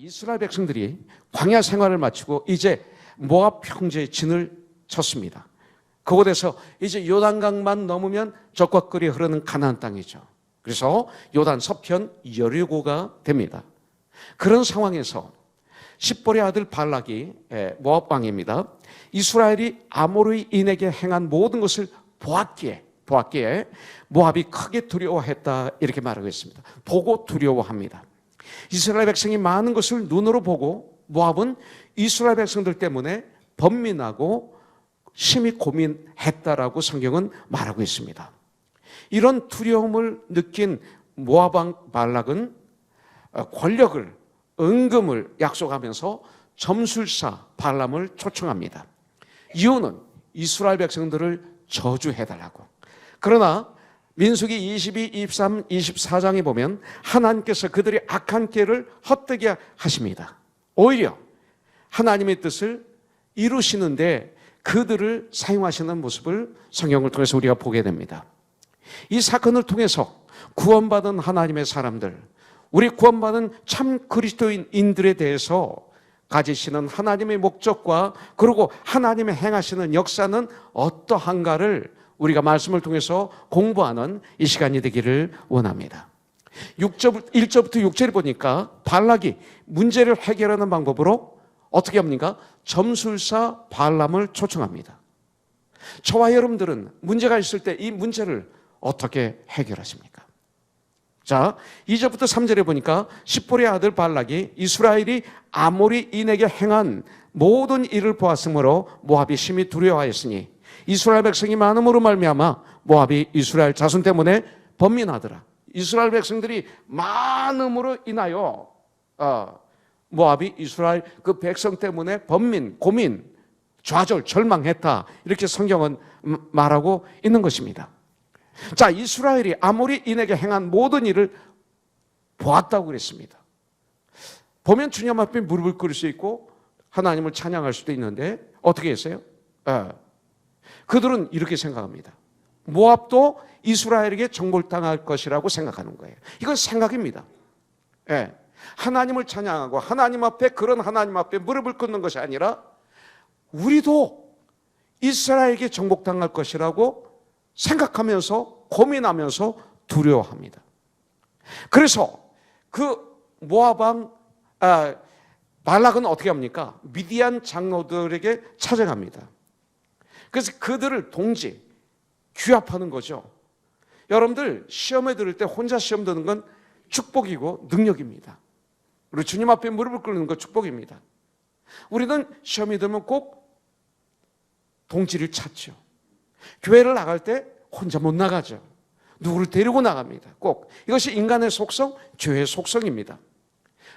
이스라엘 백성들이 광야 생활을 마치고 이제 모압 평지에 진을 쳤습니다. 그곳에서 이제 요단강만 넘으면 적과 꿀이 흐르는 가나안 땅이죠. 그래서 요단 서편 여리고가 됩니다. 그런 상황에서 십볼의 아들 발락이 모압 왕입니다. 이스라엘이 아모리인에게 행한 모든 것을 보았기에 모압이 크게 두려워했다 이렇게 말하고 있습니다. 보고 두려워합니다. 이스라엘 백성이 많은 것을 눈으로 보고 모압은 이스라엘 백성들 때문에 번민하고 심히 고민했다라고 성경은 말하고 있습니다. 이런 두려움을 느낀 모압 왕 발락은 권력을 은금을 약속하면서 점술사 발람을 초청합니다. 이유는 이스라엘 백성들을 저주해달라고. 그러나 민수기 22, 23, 24장에 보면 하나님께서 그들의 악한 길을 헛되게 하십니다. 오히려 하나님의 뜻을 이루시는데 그들을 사용하시는 모습을 성경을 통해서 우리가 보게 됩니다. 이 사건을 통해서 구원받은 하나님의 사람들, 우리 구원받은 참 그리스도인들에 대해서 가지시는 하나님의 목적과 그리고 하나님의 행하시는 역사는 어떠한가를 우리가 말씀을 통해서 공부하는 이 시간이 되기를 원합니다. 1절부터 6절을 보니까 발락이 문제를 해결하는 방법으로 어떻게 합니까? 점술사 발람을 초청합니다. 저와 여러분들은 문제가 있을 때 이 문제를 어떻게 해결하십니까? 자, 2절부터 3절에 보니까 십볼의 아들 발락이 이스라엘이 아모리인에게 행한 모든 일을 보았으므로 모압이 심히 두려워하였으니 이스라엘 백성이 많음으로 말미암아 모압이 이스라엘 자손 때문에 번민하더라. 이스라엘 백성들이 많음으로 인하여 모압이 이스라엘 그 백성 때문에 번민, 고민, 좌절, 절망했다. 이렇게 성경은 말하고 있는 것입니다. 자, 이스라엘이 아모리인에게 행한 모든 일을 보았다고 그랬습니다. 보면 주님 앞에 무릎을 꿇을 수 있고 하나님을 찬양할 수도 있는데 어떻게 했어요? 그들은 이렇게 생각합니다. 모압도 이스라엘에게 정복당할 것이라고 생각하는 거예요. 이건 생각입니다. 하나님을 찬양하고 하나님 앞에 그런 하나님 앞에 무릎을 꿇는 것이 아니라 우리도 이스라엘에게 정복당할 것이라고 생각하면서 고민하면서 두려워합니다. 그래서 그 모압 왕 발락은 어떻게 합니까? 미디안 장로들에게 찾아갑니다. 그래서 그들을 규합하는 거죠. 여러분들 시험에 들을 때 혼자 시험 드는 건 축복이고 능력입니다. 그리고 주님 앞에 무릎을 꿇는 건 축복입니다. 우리는 시험이 들면 꼭 동지를 찾죠. 교회를 나갈 때 혼자 못 나가죠. 누구를 데리고 나갑니다. 꼭 이것이 인간의 속성, 죄의 속성입니다.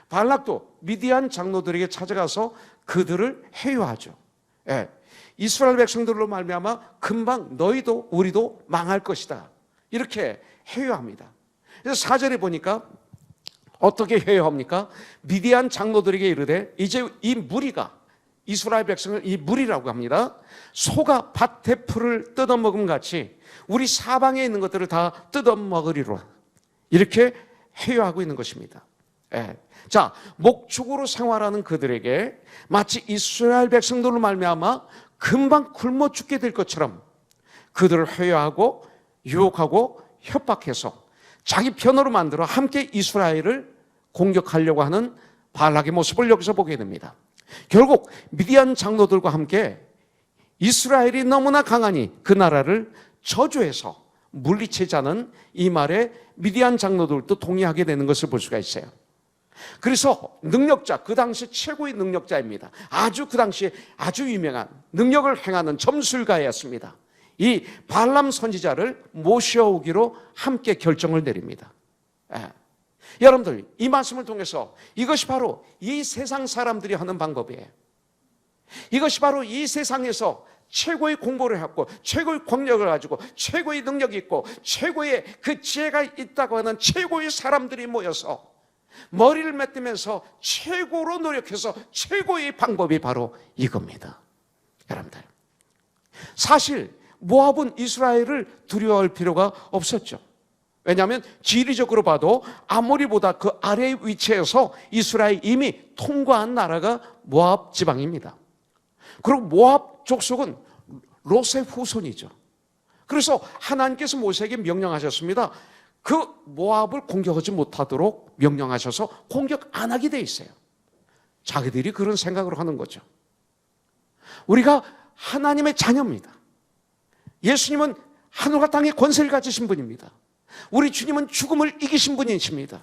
발락도 미디안 장로들에게 찾아가서 그들을 회유하죠. 이스라엘 백성들로 말미암아 금방 너희도 우리도 망할 것이다. 이렇게 회유합니다. 그래서 4절에 보니까 어떻게 회유합니까? 미디안 장로들에게 이르되 이제 이 무리가 이스라엘 백성을 이 무리라고 합니다. 소가 밭의 풀을 뜯어먹음 같이 우리 사방에 있는 것들을 다 뜯어먹으리로라. 이렇게 회유하고 있는 것입니다. 자, 목축으로 생활하는 그들에게 마치 이스라엘 백성들로 말미암아 금방 굶어 죽게 될 것처럼 그들을 회유하고 유혹하고 협박해서 자기 편으로 만들어 함께 이스라엘을 공격하려고 하는 발락의 모습을 여기서 보게 됩니다. 결국 미디안 장로들과 함께 이스라엘이 너무나 강하니 그 나라를 저주해서 물리치자는 이 말에 미디안 장로들도 동의하게 되는 것을 볼 수가 있어요. 그래서 능력자, 그 당시 최고의 능력자입니다. 그 당시에 아주 유명한 능력을 행하는 점술가였습니다. 이 발람 선지자를 모셔오기로 함께 결정을 내립니다. 여러분들, 이 말씀을 통해서 이것이 바로 이 세상 사람들이 하는 방법이에요. 이것이 바로 이 세상에서 최고의 공부를 했고 최고의 권력을 가지고 최고의 능력이 있고 최고의 그 지혜가 있다고 하는 최고의 사람들이 모여서 머리를 맞대면서 최고로 노력해서 최고의 방법이 바로 이겁니다. 여러분들, 사실 모압은 이스라엘을 두려워할 필요가 없었죠. 왜냐하면 지리적으로 봐도 아모리보다 그 아래의 위치에서 이스라엘 이미 통과한 나라가 모압 지방입니다. 그리고 모압 족속은 롯의 후손이죠. 그래서 하나님께서 모세에게 명령하셨습니다. 그 모압을 공격하지 못하도록 명령하셔서 공격 안 하게 돼 있어요. 자기들이 그런 생각으로 하는 거죠. 우리가 하나님의 자녀입니다. 예수님은 하늘과 땅의 권세를 가지신 분입니다. 우리 주님은 죽음을 이기신 분이십니다.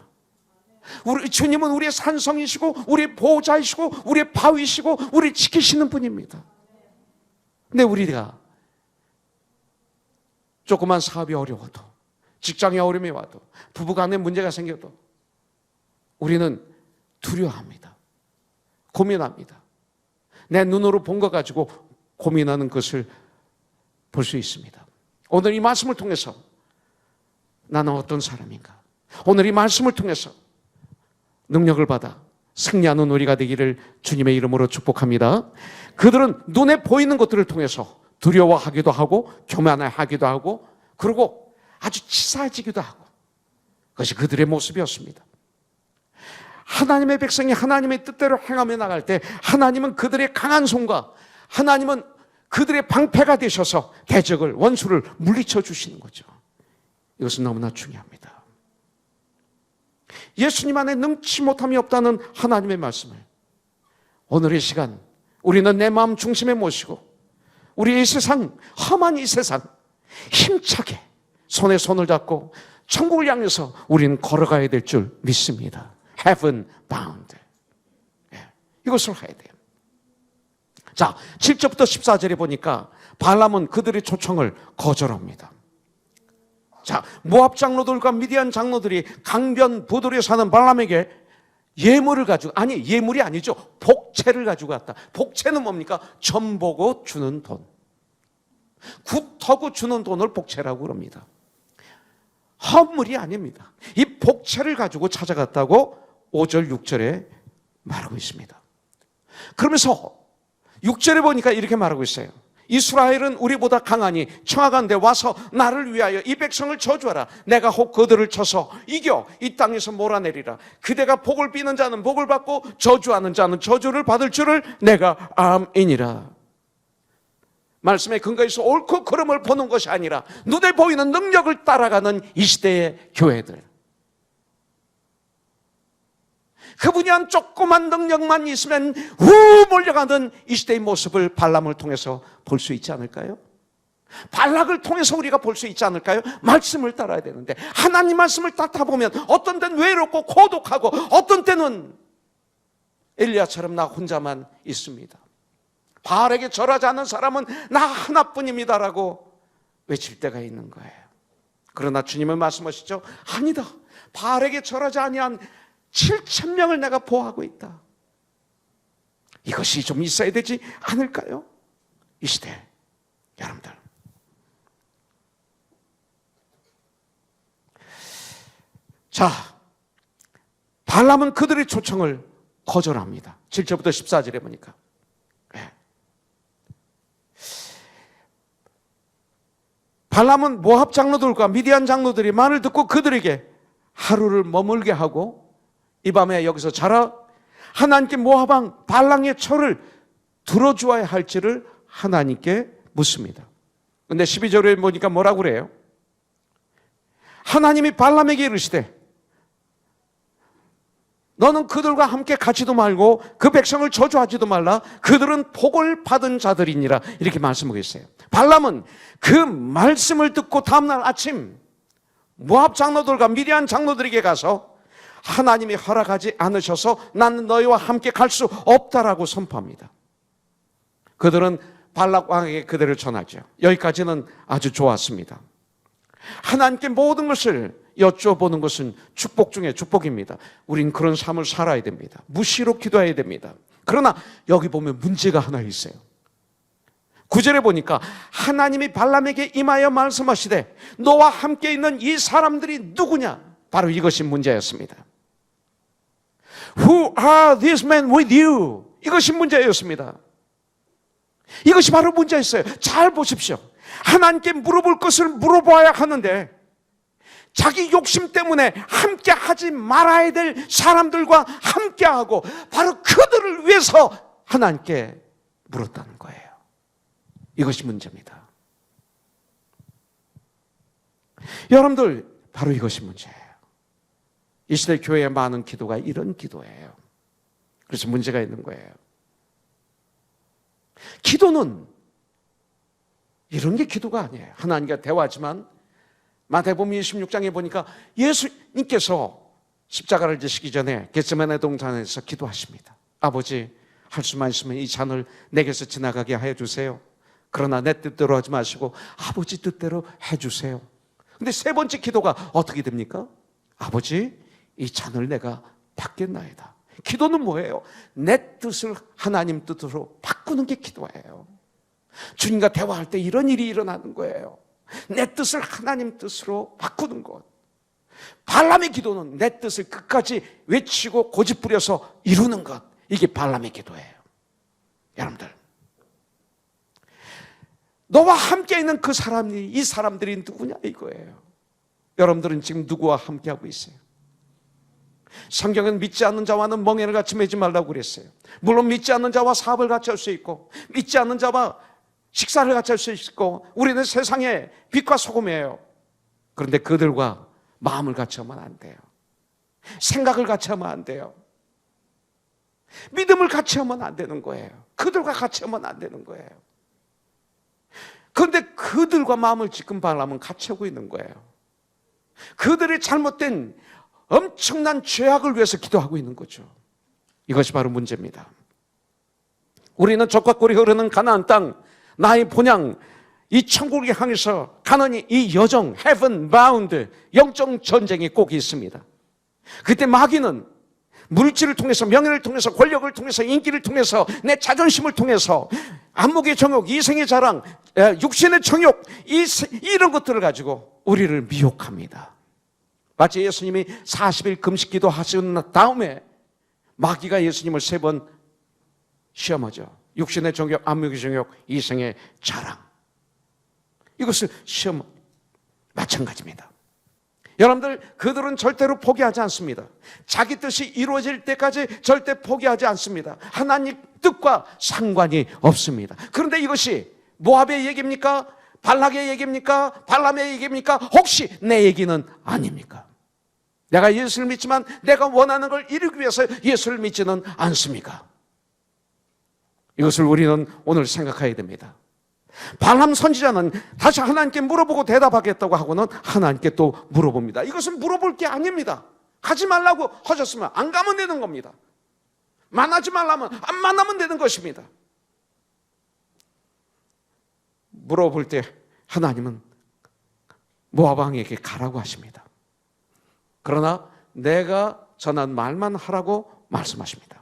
우리 주님은 우리의 산성이시고 우리의 보호자이시고 우리의 바위시고 우리를 지키시는 분입니다. 근데 우리가 조그만 사업이 어려워도, 직장에 어려움이 와도, 부부간에 문제가 생겨도 우리는 두려워합니다. 고민합니다. 내 눈으로 본 것 가지고 고민하는 것을 볼 수 있습니다. 오늘 이 말씀을 통해서 나는 어떤 사람인가? 오늘 이 말씀을 통해서 능력을 받아 승리하는 우리가 되기를 주님의 이름으로 축복합니다. 그들은 눈에 보이는 것들을 통해서 두려워하기도 하고 교만하기도 하고 그리고 아주 치사해지기도 하고 그것이 그들의 모습이었습니다. 하나님의 백성이 하나님의 뜻대로 행하며 나갈 때 하나님은 그들의 강한 손과 하나님은 그들의 방패가 되셔서 대적을, 원수를 물리쳐 주시는 거죠. 이것은 너무나 중요합니다. 예수님 안에 능치 못함이 없다는 하나님의 말씀을 오늘의 시간 우리는 내 마음 중심에 모시고 우리 이 세상, 험한 이 세상 힘차게 손에 손을 잡고 천국을 향해서 우리는 걸어가야 될 줄 믿습니다. Heaven bound. 이것을 해야 돼요. 자, 7절부터 14절에 보니까 발람은 그들의 초청을 거절합니다. 자, 모압 장로들과 미디안 장로들이 강변 부들에 사는 발람에게 예물을 가지고, 아니 예물이 아니죠, 복채를 가지고 왔다. 복채는 뭡니까? 점 보고 주는 돈, 굿하고 주는 돈을 복채라고 그럽니다. 헌물이 아닙니다. 이 복채를 가지고 찾아갔다고 5절 6절에 말하고 있습니다. 그러면서 6절에 보니까 이렇게 말하고 있어요. 이스라엘은 우리보다 강하니 청하건대 와서 나를 위하여 이 백성을 저주하라. 내가 혹 그들을 쳐서 이겨 이 땅에서 몰아내리라. 그대가 복을 비는 자는 복을 받고 저주하는 자는 저주를 받을 줄을 내가 암이니라. 말씀의 근거에서 옳고 그름을 보는 것이 아니라 눈에 보이는 능력을 따라가는 이 시대의 교회들, 그분이 한 조그만 능력만 있으면 우 몰려가는 이 시대의 모습을 발람을 통해서 볼 수 있지 않을까요? 발락을 통해서 우리가 볼 수 있지 않을까요? 말씀을 따라야 되는데 하나님 말씀을 따다 보면 어떤 때는 외롭고 고독하고 어떤 때는 엘리야처럼 나 혼자만 있습니다. 바알에게 절하지 않는 사람은 나 하나뿐입니다라고 외칠 때가 있는 거예요. 그러나 주님은 말씀하시죠. 아니다. 바알에게 절하지 아니한 7,000명을 내가 보호하고 있다. 이것이 좀 있어야 되지 않을까요? 이 시대 여러분들, 자, 발람은 그들의 초청을 거절합니다. 7절부터 14절에 보니까 발람은 모압 장로들과 미디안 장로들이 말을 듣고 그들에게 하루를 머물게 하고 이 밤에 여기서 자라 하나님께 모압 왕 발람의 철을 들어주어야 할지를 하나님께 묻습니다. 그런데 12절에 보니까 뭐라고 그래요? 하나님이 발람에게 이르시되 너는 그들과 함께 가지도 말고 그 백성을 저주하지도 말라. 그들은 복을 받은 자들이니라. 이렇게 말씀하고 있어요. 발람은 그 말씀을 듣고 다음날 아침 모압 장로들과 미디안 장로들에게 가서 하나님이 허락하지 않으셔서 나는 너희와 함께 갈 수 없다라고 선포합니다. 그들은 발락 왕에게 그대를 전하죠. 여기까지는 아주 좋았습니다. 하나님께 모든 것을 여쭤보는 것은 축복 중에 축복입니다. 우린 그런 삶을 살아야 됩니다. 무시로 기도해야 됩니다. 그러나 여기 보면 문제가 하나 있어요. 9절에 보니까 하나님이 발람에게 임하여 말씀하시되 너와 함께 있는 이 사람들이 누구냐? 바로 이것이 문제였습니다. Who are these men with you? 이것이 문제였습니다. 이것이 바로 문제였어요. 잘 보십시오. 하나님께 물어볼 것을 물어봐야 하는데 자기 욕심 때문에 함께 하지 말아야 될 사람들과 함께하고 바로 그들을 위해서 하나님께 물었다는 거예요. 이것이 문제입니다. 여러분들, 바로 이것이 문제예요. 이 시대 교회의 많은 기도가 이런 기도예요. 그래서 문제가 있는 거예요. 기도는 이런 게 기도가 아니에요. 하나님과 대화하지만 마태복음 26장에 보니까 예수님께서 십자가를 지시기 전에 겟세마네 동산에서 기도하십니다. 아버지, 할 수만 있으면 이 잔을 내게서 지나가게 하여 주세요. 그러나 내 뜻대로 하지 마시고 아버지 뜻대로 해주세요. 근데 세 번째 기도가 어떻게 됩니까? 아버지, 이 잔을 내가 받겠나이다. 기도는 뭐예요? 내 뜻을 하나님 뜻으로 바꾸는 게 기도예요. 주님과 대화할 때 이런 일이 일어나는 거예요. 내 뜻을 하나님 뜻으로 바꾸는 것. 발람의 기도는 내 뜻을 끝까지 외치고 고집부려서 이루는 것. 이게 발람의 기도예요. 여러분들, 너와 함께 있는 그 사람이, 이 사람들이 누구냐 이거예요. 여러분들은 지금 누구와 함께하고 있어요? 성경은 믿지 않는 자와는 멍에를 같이 매지 말라고 그랬어요. 물론 믿지 않는 자와 사업을 같이 할 수 있고, 믿지 않는 자와 식사를 같이 할 수 있고, 우리는 세상의 빛과 소금이에요. 그런데 그들과 마음을 같이 하면 안 돼요. 생각을 같이 하면 안 돼요. 믿음을 같이 하면 안 되는 거예요. 그들과 같이 하면 안 되는 거예요. 그런데 그들과 마음을 지금 발람은 같이 하고 있는 거예요. 그들의 잘못된 엄청난 죄악을 위해서 기도하고 있는 거죠. 이것이 바로 문제입니다. 우리는 적과 꿀이 흐르는 가나안 땅, 나의 본향, 이 천국을 향해서 가는 이 여정, heaven bound, 영적 전쟁이 꼭 있습니다. 그때 마귀는 물질을 통해서, 명예를 통해서, 권력을 통해서, 인기를 통해서, 내 자존심을 통해서, 안목의 정욕, 이생의 자랑, 육신의 정욕, 이런 것들을 가지고 우리를 미혹합니다. 마치 예수님이 40일 금식기도 하신 다음에 마귀가 예수님을 3번 시험하죠. 육신의 정욕, 안목의 정욕, 이생의 자랑. 이것을 시험, 마찬가지입니다. 여러분들, 그들은 절대로 포기하지 않습니다. 자기 뜻이 이루어질 때까지 절대 포기하지 않습니다. 하나님 뜻과 상관이 없습니다. 그런데 이것이 모압의 얘기입니까? 발락의 얘기입니까? 발람의 얘기입니까? 혹시 내 얘기는 아닙니까? 내가 예수를 믿지만 내가 원하는 걸 이루기 위해서 예수를 믿지는 않습니까? 이것을 우리는 오늘 생각해야 됩니다. 발람 선지자는 다시 하나님께 물어보고 대답하겠다고 하고는 하나님께 또 물어봅니다. 이것은 물어볼 게 아닙니다. 가지 말라고 하셨으면 안 가면 되는 겁니다. 만나지 말라면 안 만나면 되는 것입니다. 물어볼 때 하나님은 모압 왕에게 가라고 하십니다. 그러나 내가 전한 말만 하라고 말씀하십니다.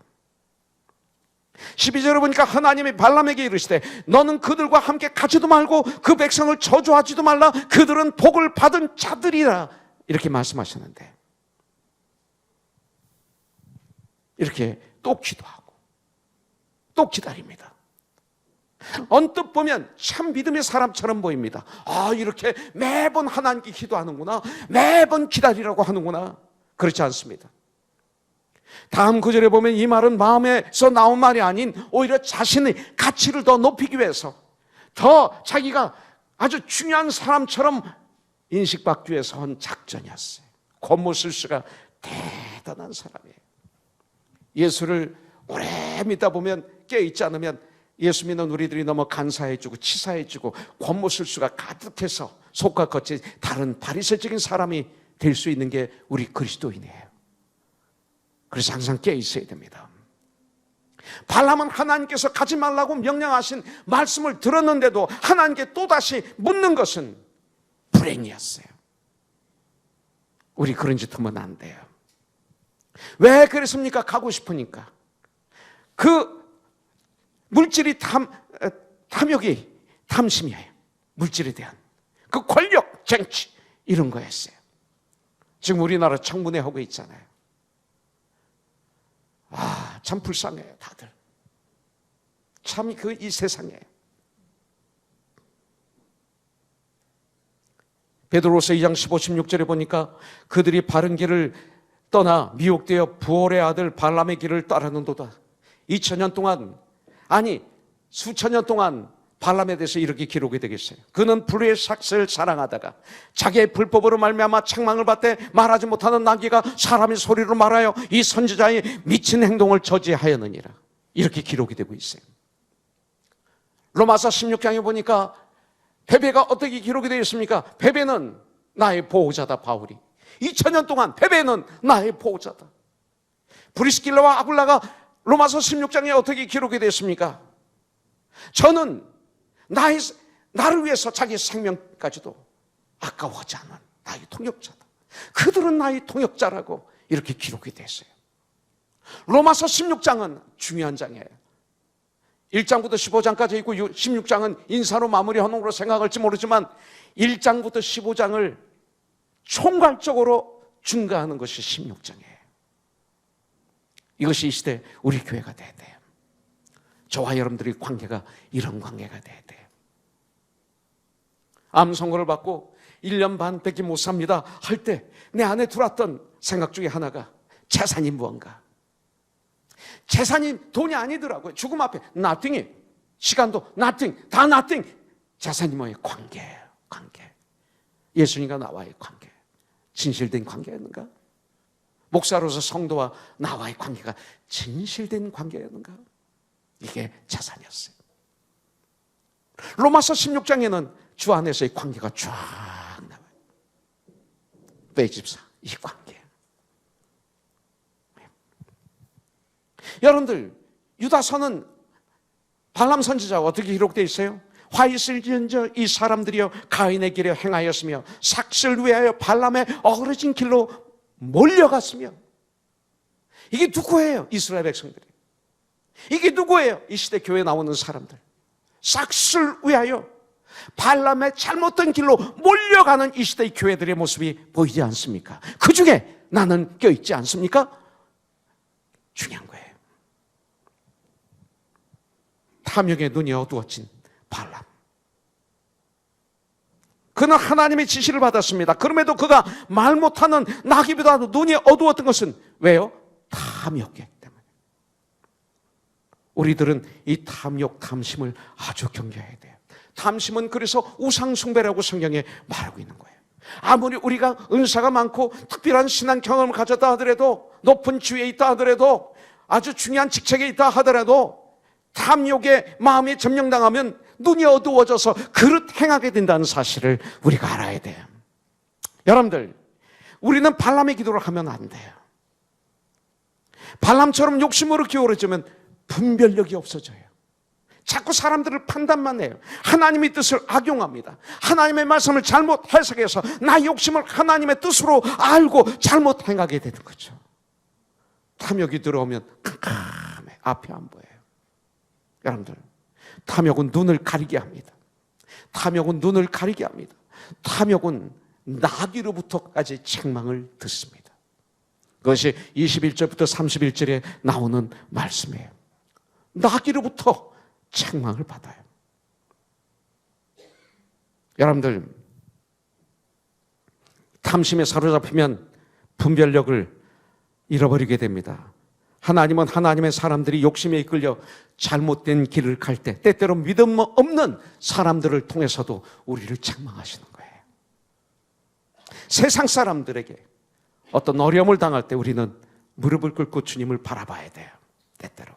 12절에 보니까 하나님이 발람에게 이르시되 너는 그들과 함께 가지도 말고 그 백성을 저주하지도 말라. 그들은 복을 받은 자들이라. 이렇게 말씀하셨는데, 이렇게 또 기도하고 또 기다립니다. 언뜻 보면 참 믿음의 사람처럼 보입니다. 아, 이렇게 매번 하나님께 기도하는구나, 매번 기다리라고 하는구나. 그렇지 않습니다. 다음 구절에 보면 이 말은 마음에서 나온 말이 아닌 오히려 자신의 가치를 더 높이기 위해서, 더 자기가 아주 중요한 사람처럼 인식받기 위해서 한 작전이었어요. 권모술수가 대단한 사람이에요. 예수를 오래 믿다 보면, 깨어있지 않으면 예수 믿는 우리들이 너무 간사해지고 치사해지고 권모술수가 가득해서 속과 겉이 다른 바리새적인 사람이 될 수 있는 게 우리 그리스도인이에요. 그래서 항상 깨어있어야 됩니다. 발람은 하나님께서 가지 말라고 명령하신 말씀을 들었는데도 하나님께 또다시 묻는 것은 불행이었어요. 우리 그런 짓 하면 안 돼요. 왜 그랬습니까? 가고 싶으니까. 그 물질이 탐욕이, 탐심이에요. 물질에 대한 그 권력, 정치, 이런 거였어요. 지금 우리나라 청문회 하고 있잖아요. 아, 참 불쌍해요, 다들. 참 이 세상에 베드로서 2장 15, 16절에 보니까 그들이 바른 길을 떠나 미혹되어 부올의 아들 발람의 길을 따르는도다. 2000년 동안, 아니 수천 년 동안 발람에 대해서 이렇게 기록이 되겠어요. 그는 불의의 삭스를 사랑하다가 자기의 불법으로 말미암아 책망을 받되 말하지 못하는 나귀가 사람의 소리로 말하여 이 선지자의 미친 행동을 저지하였느니라. 이렇게 기록이 되고 있어요. 로마서 16장에 보니까 베베가 어떻게 기록이 되어 있습니까? 베베는 나의 보호자다. 바울이 2000년 동안 베베는 나의 보호자다. 브리스길라와 아굴라가 로마서 16장에 어떻게 기록이 됐습니까? 저는 나를 위해서 자기 생명까지도 아까워하지 않은 나의 통역자다. 그들은 나의 통역자라고 이렇게 기록이 됐어요. 로마서 16장은 중요한 장이에요. 1장부터 15장까지 있고 16장은 인사로 마무리하는 걸로 생각할지 모르지만 1장부터 15장을 총괄적으로 중가하는 것이 16장이에요. 이것이 이 시대 우리 교회가 돼야 돼요. 저와 여러분들의 관계가 이런 관계가 돼야 돼요. 암 선고를 받고 1년 반 밖에 못 삽니다 할 때 내 안에 들어왔던 생각 중에 하나가 재산이 무언가. 재산이 돈이 아니더라고요. 죽음 앞에 nothing이, 시간도 nothing, 다 nothing. 재산이 뭐예요? 관계예요. 관계. 예수님과 나와의 관계. 진실된 관계였는가? 목사로서 성도와 나와의 관계가 진실된 관계였는가? 이게 재산이었어요. 로마서 16장에는 주 안에서의 관계가 쫙 나와요. 빼집사, 이 관계. 여러분들, 유다서는 발람 선지자가 어떻게 기록되어 있어요? 화 있을지언정 이 사람들이여 가인의 길에 행하였으며 삭슬 위하여 발람의 어그러진 길로 몰려갔으며. 이게 누구예요? 이스라엘 백성들이. 이게 누구예요? 이 시대 교회에 나오는 사람들. 삭슬 위하여 발람의 잘못된 길로 몰려가는 이 시대의 교회들의 모습이 보이지 않습니까? 그 중에 나는 껴있지 않습니까? 중요한 거예요. 탐욕의 눈이 어두워진 발람. 그는 하나님의 지시를 받았습니다. 그럼에도 그가 말 못하는 나귀보다도 눈이 어두웠던 것은 왜요? 탐욕이기 때문에. 우리들은 이 탐욕, 탐심을 아주 경계해야 돼요. 탐심은 그래서 우상숭배라고 성경에 말하고 있는 거예요. 아무리 우리가 은사가 많고 특별한 신앙 경험을 가졌다 하더라도, 높은 지위에 있다 하더라도, 아주 중요한 직책에 있다 하더라도 탐욕의 마음에 점령당하면 눈이 어두워져서 그릇 행하게 된다는 사실을 우리가 알아야 돼요. 여러분들, 우리는 발람의 기도를 하면 안 돼요. 발람처럼 욕심으로 기울어지면 분별력이 없어져요. 자꾸 사람들을 판단만 해요. 하나님의 뜻을 악용합니다. 하나님의 말씀을 잘못 해석해서 나의 욕심을 하나님의 뜻으로 알고 잘못 행하게 되는 거죠. 탐욕이 들어오면 깜깜해. 앞이 안 보여요. 여러분들, 탐욕은 눈을 가리게 합니다. 탐욕은 눈을 가리게 합니다. 탐욕은 나귀로부터까지 책망을 듣습니다. 그것이 21절부터 31절에 나오는 말씀이에요. 나귀로부터 책망을 받아요. 여러분들, 탐심에 사로잡히면 분별력을 잃어버리게 됩니다. 하나님은 하나님의 사람들이 욕심에 이끌려 잘못된 길을 갈 때 때때로 믿음 없는 사람들을 통해서도 우리를 책망하시는 거예요. 세상 사람들에게 어떤 어려움을 당할 때 우리는 무릎을 꿇고 주님을 바라봐야 돼요. 때때로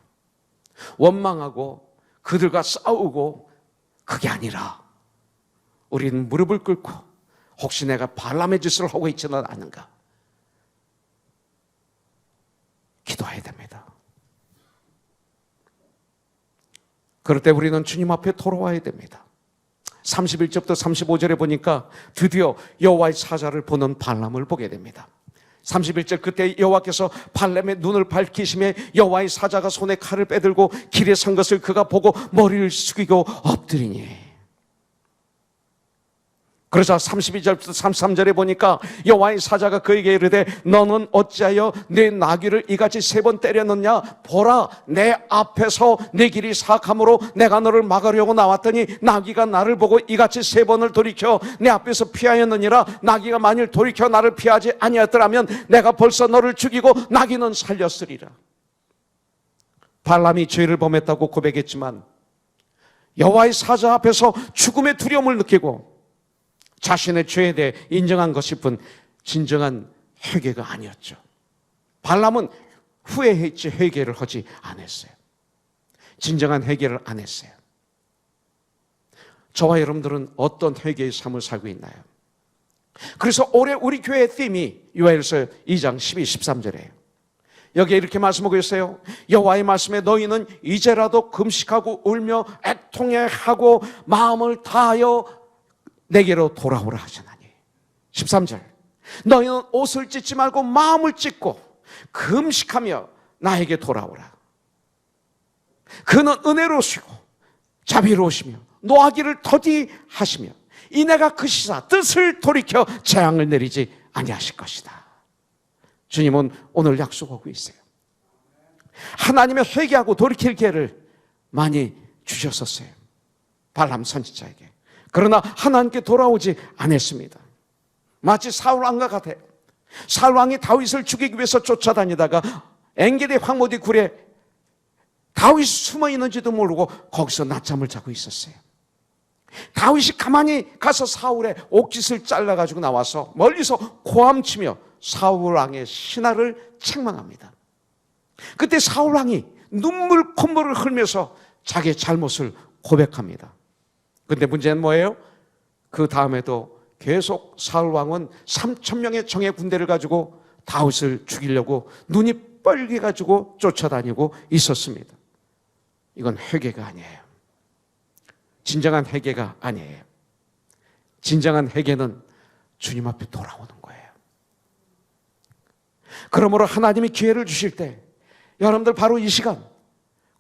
원망하고 그들과 싸우고 그게 아니라 우리는 무릎을 꿇고 혹시 내가 발람의 짓을 하고 있지는 않은가 기도해야 됩니다. 그럴 때 우리는 주님 앞에 돌아와야 됩니다. 31절부터 35절에 보니까 드디어 여호와의 사자를 보는 발람을 보게 됩니다. 31절, 그때 여호와께서 발람의 눈을 밝히심에 여호와의 사자가 손에 칼을 빼들고 길에 선 것을 그가 보고 머리를 숙이고 엎드리니. 그러자 32절부터 33절에 보니까 여호와의 사자가 그에게 이르되 너는 어찌하여 내 나귀를 이같이 3번 때려 넣냐? 보라, 내 앞에서 내 길이 사악함으로 내가 너를 막으려고 나왔더니 나귀가 나를 보고 이같이 3번을 돌이켜 내 앞에서 피하였느니라. 나귀가 만일 돌이켜 나를 피하지 아니하였더라면 내가 벌써 너를 죽이고 나귀는 살렸으리라. 발람이 죄를 범했다고 고백했지만 여호와의 사자 앞에서 죽음의 두려움을 느끼고 자신의 죄에 대해 인정한 것일 뿐 진정한 회개가 아니었죠. 발람은 후회했지 회개를 하지 않았어요. 진정한 회개를 안 했어요. 저와 여러분들은 어떤 회개의 삶을 살고 있나요? 그래서 올해 우리 교회의 팀이 요엘서 2장 12, 13절이에요. 여기에 이렇게 말씀하고 있어요. 여호와의 말씀에 너희는 이제라도 금식하고 울며 애통해하고 마음을 다하여 내게로 돌아오라 하시나니. 13절 너희는 옷을 찢지 말고 마음을 찢고 금식하며 나에게 돌아오라. 그는 은혜로우시고 자비로우시며 노하기를 더디하시며 이내가 그 시사 뜻을 돌이켜 재앙을 내리지 아니하실 것이다. 주님은 오늘 약속하고 있어요. 하나님의 회개하고 돌이킬 기회를 많이 주셨었어요, 발람 선지자에게. 그러나 하나님께 돌아오지 않았습니다. 마치 사울 왕과 같아요. 사울 왕이 다윗을 죽이기 위해서 쫓아다니다가 엔게디 황무디 굴에 다윗이 숨어 있는지도 모르고 거기서 낮잠을 자고 있었어요. 다윗이 가만히 가서 사울의 옥짓을 잘라가지고 나와서 멀리서 고함치며 사울 왕의 신하를 책망합니다. 그때 사울 왕이 눈물 콧물을 흘면서 자기의 잘못을 고백합니다. 근데 문제는 뭐예요? 그 다음에도 계속 사울 왕은 3,000명의 정예 군대를 가지고 다윗을 죽이려고 눈이 빨개가지고 쫓아다니고 있었습니다. 이건 회개가 아니에요. 진정한 회개가 아니에요. 진정한 회개는 주님 앞에 돌아오는 거예요. 그러므로 하나님이 기회를 주실 때 여러분들 바로 이 시간,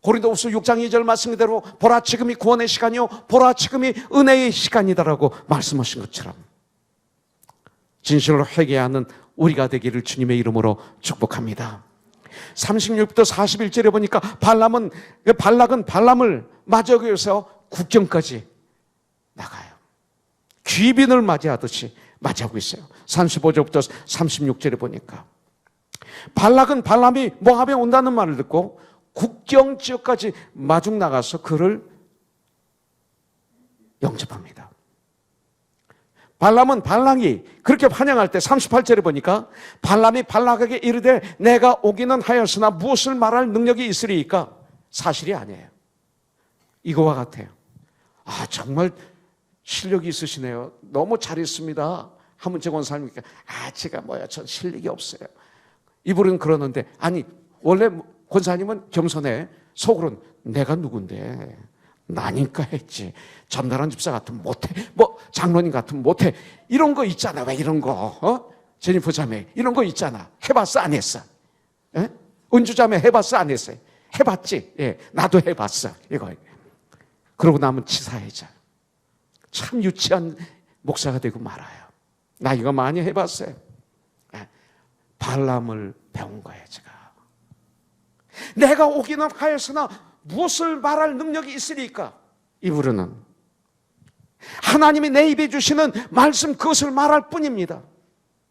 고린도후서 6장 2절 말씀 그대로 보라 지금이 구원의 시간이요 보라 지금이 은혜의 시간이다라고 말씀하신 것처럼 진실로 회개하는 우리가 되기를 주님의 이름으로 축복합니다. 36부터 41절에 보니까 발락은 발람을 맞이하기 위해서 국경까지 나가요. 귀빈을 맞이하듯이 맞이하고 있어요. 35절부터 36절에 보니까 발락은 발람이 모압에 온다는 말을 듣고 국경 지역까지 마중 나가서 그를 영접합니다. 발람은 발락이 그렇게 환영할 때 38절에 보니까 발람이 발락에게 이르되 내가 오기는 하였으나 무엇을 말할 능력이 있으리이까? 사실이 아니에요. 이거와 같아요. 아 정말 실력이 있으시네요. 너무 잘했습니다. 하문재 권사님이니까 제가 전 실력이 없어요. 이분은 그러는데 아니 원래 권사님은 겸손해. 속으로는 내가 누군데 나니까 했지. 전나란 집사 같으면 못해. 장로님 같으면 못해. 이런 거 있잖아. 왜 이런 거? 제니퍼 자매 이런 거 있잖아. 해봤어 안 했어? 은주 자매 해봤어 안 했어요? 해봤지. 예, 나도 해봤어. 이거. 그러고 나면 치사해져. 참 유치한 목사가 되고 말아요. 나 이거 많이 해봤어요. 발람을 배운 거예요, 제가. 내가 오기는 하였으나 무엇을 말할 능력이 있으리까? 이부르는 하나님이 내 입에 주시는 말씀 그것을 말할 뿐입니다.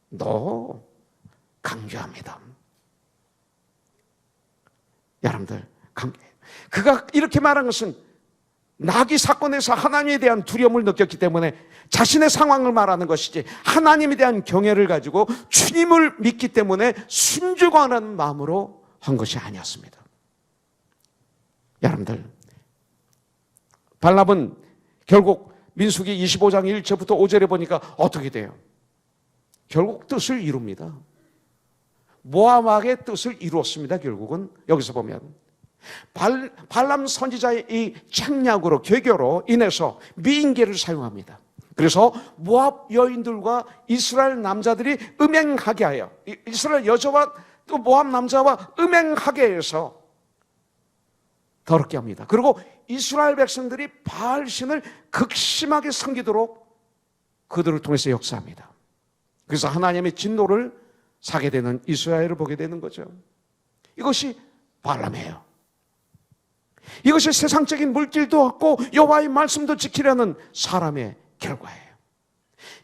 너 강조합니다. 여러분들 그가 이렇게 말한 것은 나귀 사건에서 하나님에 대한 두려움을 느꼈기 때문에 자신의 상황을 말하는 것이지 하나님에 대한 경외를 가지고 주님을 믿기 때문에 순종하는 마음으로 한 것이 아니었습니다. 여러분들 발람은 결국 민수기 25장 1절부터 5절에 보니까 어떻게 돼요? 결국 뜻을 이룹니다. 모압의 뜻을 이루었습니다. 결국은 여기서 보면 발람 선지자의 이 책략으로 계교로 인해서 미인계를 사용합니다. 그래서 모압 여인들과 이스라엘 남자들이 음행하게 하여 이스라엘 여자와 또 모압 남자와 음행하게 해서 더럽게 합니다. 그리고 이스라엘 백성들이 바알신을 극심하게 섬기도록 그들을 통해서 역사합니다. 그래서 하나님의 진노를 사게 되는 이스라엘을 보게 되는 거죠. 이것이 발람이에요. 이것이 세상적인 물질도 얻고 여호와의 말씀도 지키려는 사람의 결과예요.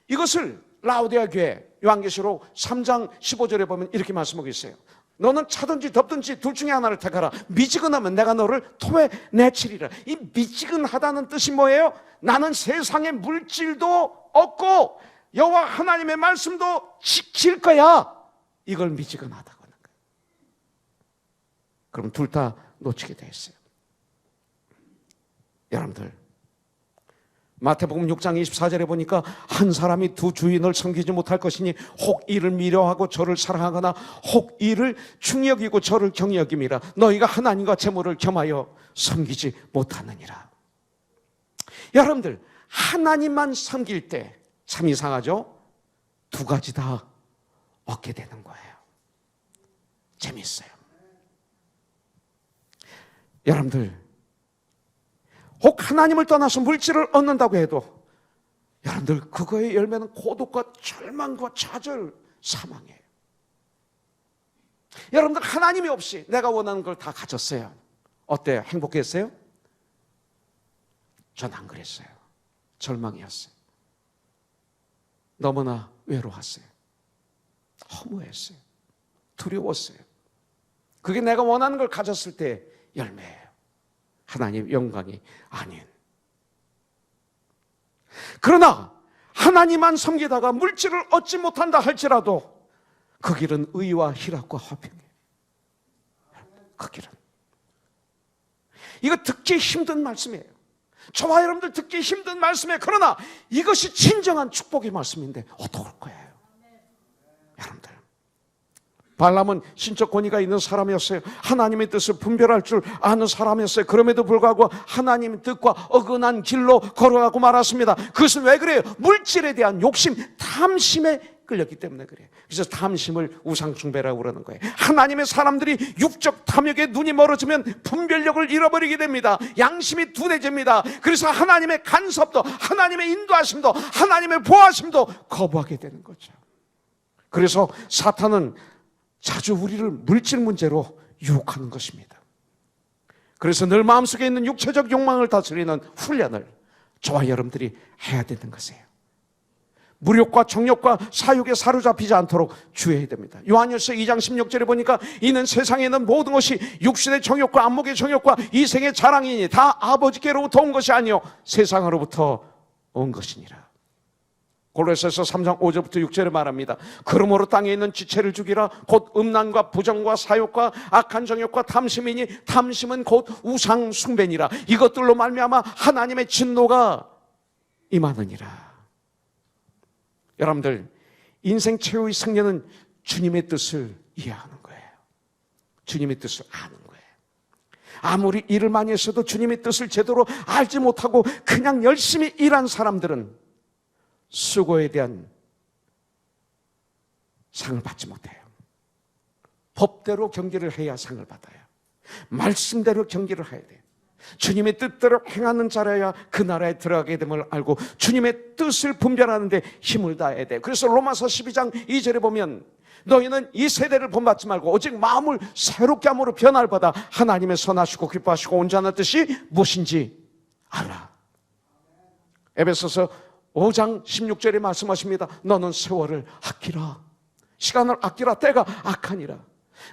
이것을 라오디아 교회 요한계시록 3장 15절에 보면 이렇게 말씀하고 있어요. 너는 차든지 덥든지 둘 중에 하나를 택하라. 미지근하면 내가 너를 토에 내치리라. 이 미지근하다는 뜻이 뭐예요? 나는 세상의 물질도 얻고 여호와 하나님의 말씀도 지킬 거야. 이걸 미지근하다고 하는 거예요. 그럼 둘 다 놓치게 돼 있어요. 여러분들, 마태복음 6장 24절에 보니까 한 사람이 두 주인을 섬기지 못할 것이니 혹 이를 미워하고 저를 사랑하거나 혹 이를 중여기고 저를 경여김이라. 너희가 하나님과 재물을 겸하여 섬기지 못하느니라. 여러분들, 하나님만 섬길 때 참 이상하죠? 두 가지 다 얻게 되는 거예요. 재밌어요. 여러분들, 혹 하나님을 떠나서 물질을 얻는다고 해도 여러분들, 그거의 열매는 고독과 절망과 좌절, 사망이에요. 여러분들, 하나님이 없이 내가 원하는 걸 다 가졌어요. 어때요? 행복했어요? 전 안 그랬어요. 절망이었어요. 너무나 외로웠어요. 허무했어요. 두려웠어요. 그게 내가 원하는 걸 가졌을 때 열매예요. 하나님 영광이 아닌. 그러나 하나님만 섬기다가 물질을 얻지 못한다 할지라도 그 길은 의와 희락과 화평이에요. 그 길은. 이거 듣기 힘든 말씀이에요. 저와 여러분들 듣기 힘든 말씀이에요. 그러나 이것이 진정한 축복의 말씀인데 어떡할 거예요? 여러분들, 발람은 신적 권위가 있는 사람이었어요. 하나님의 뜻을 분별할 줄 아는 사람이었어요. 그럼에도 불구하고 하나님의 뜻과 어긋난 길로 걸어가고 말았습니다. 그것은 왜 그래요? 물질에 대한 욕심, 탐심에 끌렸기 때문에 그래요. 그래서 탐심을 우상숭배라고 그러는 거예요. 하나님의 사람들이 육적 탐욕에 눈이 멀어지면 분별력을 잃어버리게 됩니다. 양심이 둔해집니다. 그래서 하나님의 간섭도, 하나님의 인도하심도, 하나님의 보호하심도 거부하게 되는 거죠. 그래서 사탄은 자주 우리를 물질 문제로 유혹하는 것입니다. 그래서 늘 마음속에 있는 육체적 욕망을 다스리는 훈련을 저와 여러분들이 해야 되는 것이에요. 무욕과 정욕과 사욕에 사로잡히지 않도록 주의해야 됩니다. 요한일서 2장 16절에 보니까 이는 세상에 있는 모든 것이 육신의 정욕과 안목의 정욕과 이생의 자랑이니 다 아버지께로부터 온 것이 아니요 세상으로부터 온 것이니라. 골로새서 3장 5절부터 6절에 말합니다. 그러므로 땅에 있는 지체를 죽이라. 곧 음란과 부정과 사욕과 악한 정욕과 탐심이니 탐심은 곧 우상 숭배니라. 이것들로 말미암아 하나님의 진노가 임하느니라. 여러분들, 인생 최후의 승리는 주님의 뜻을 이해하는 거예요. 주님의 뜻을 아는 거예요. 아무리 일을 많이 했어도 주님의 뜻을 제대로 알지 못하고 그냥 열심히 일한 사람들은 수고에 대한 상을 받지 못해요. 법대로 경기를 해야 상을 받아요. 말씀대로 경기를 해야 돼요. 주님의 뜻대로 행하는 자라야 그 나라에 들어가게 됨을 알고 주님의 뜻을 분별하는데 힘을 다해야 돼요. 그래서 로마서 12장 2절에 보면 너희는 이 세대를 본받지 말고 오직 마음을 새롭게 함으로 변화를 받아 하나님의 선하시고 기뻐하시고 온전한 뜻이 무엇인지 알아. 에베소서 5장 16절에 말씀하십니다. 너는 세월을 아끼라. 시간을 아끼라. 때가 악하니라.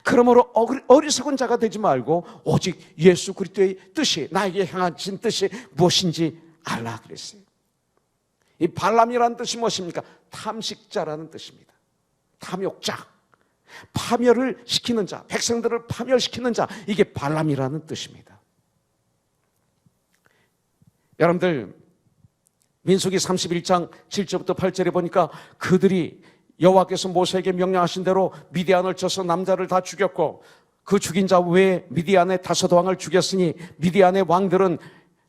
그러므로 어리석은 자가 되지 말고 오직 예수 그리스도의 뜻이, 나에게 향하신 뜻이 무엇인지 알라 그랬어요. 이 발람이라는 뜻이 무엇입니까? 탐식자라는 뜻입니다. 탐욕자, 파멸을 시키는 자, 백성들을 파멸시키는 자, 이게 발람이라는 뜻입니다. 여러분들, 민수기 31장 7절부터 8절에 보니까 그들이 여호와께서 모세에게 명령하신 대로 미디안을 쳐서 남자를 다 죽였고 그 죽인 자 외에 미디안의 5왕을 죽였으니 미디안의 왕들은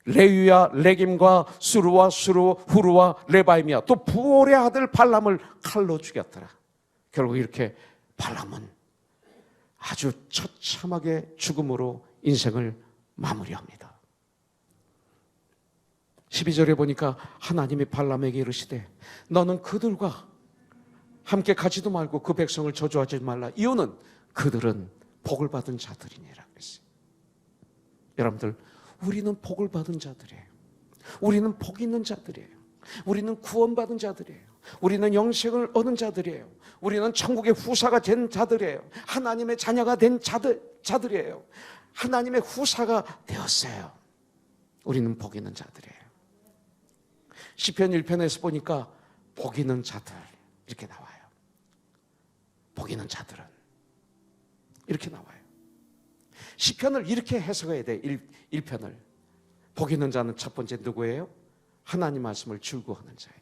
레위와 레김과 수루와 후루와 레바임이야. 또 부올의 아들 발람을 칼로 죽였더라. 결국 이렇게 발람은 아주 처참하게 죽음으로 인생을 마무리합니다. 12절에 보니까 하나님이 발람에게 이르시되 너는 그들과 함께 가지도 말고 그 백성을 저주하지 말라. 이유는 그들은 복을 받은 자들이니라 그랬어요. 여러분들, 우리는 복을 받은 자들이에요. 우리는 복 있는 자들이에요. 우리는 구원받은 자들이에요. 우리는 영생을 얻은 자들이에요. 우리는 천국의 후사가 된 자들이에요. 하나님의 자녀가 된 자들이에요. 하나님의 후사가 되었어요. 우리는 복 있는 자들이에요. 시편 1편에서 보니까 복 있는 자들 이렇게 나와요. 복 있는 자들은 이렇게 나와요. 시편을 이렇게 해석해야 돼. 1편을. 복 있는 자는 첫 번째 누구예요? 하나님 말씀을 즐거워하는 자예요.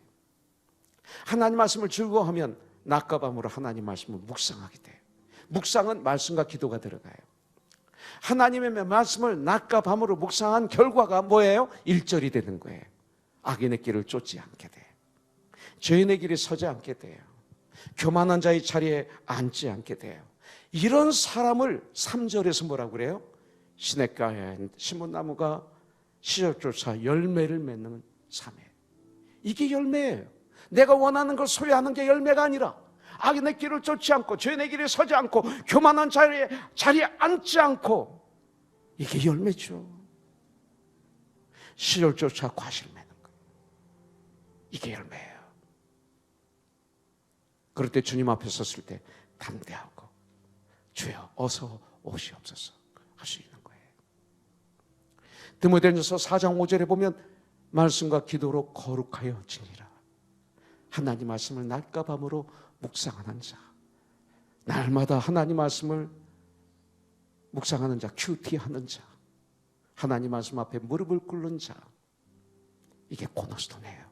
하나님 말씀을 즐거워하면 낮과 밤으로 하나님 말씀을 묵상하게 돼요. 묵상은 말씀과 기도가 들어가요. 하나님의 말씀을 낮과 밤으로 묵상한 결과가 뭐예요? 1절이 되는 거예요. 악인의 길을 쫓지 않게 돼요. 죄인의 길에 서지 않게 돼요. 교만한 자의 자리에 앉지 않게 돼요. 이런 사람을 3절에서 뭐라고 그래요? 시냇가에 신문나무가 시절조차 열매를 맺는 삶이에요. 이게 열매예요. 내가 원하는 걸 소유하는 게 열매가 아니라 악인의 길을 쫓지 않고 죄인의 길에 서지 않고 교만한 자리에 앉지 않고, 이게 열매죠. 시절조차 과실 맺는 거, 이게 열매예요. 그럴 때 주님 앞에 섰을 때 담대하고 주여 어서 오시옵소서 할 수 있는 거예요. 디모데전서 4장 5절에 보면 말씀과 기도로 거룩하여 지니라. 하나님 말씀을 낮과 밤으로 묵상하는 자, 날마다 하나님 말씀을 묵상하는 자, 큐티하는 자, 하나님 말씀 앞에 무릎을 꿇는 자, 이게 코너스톤이에요.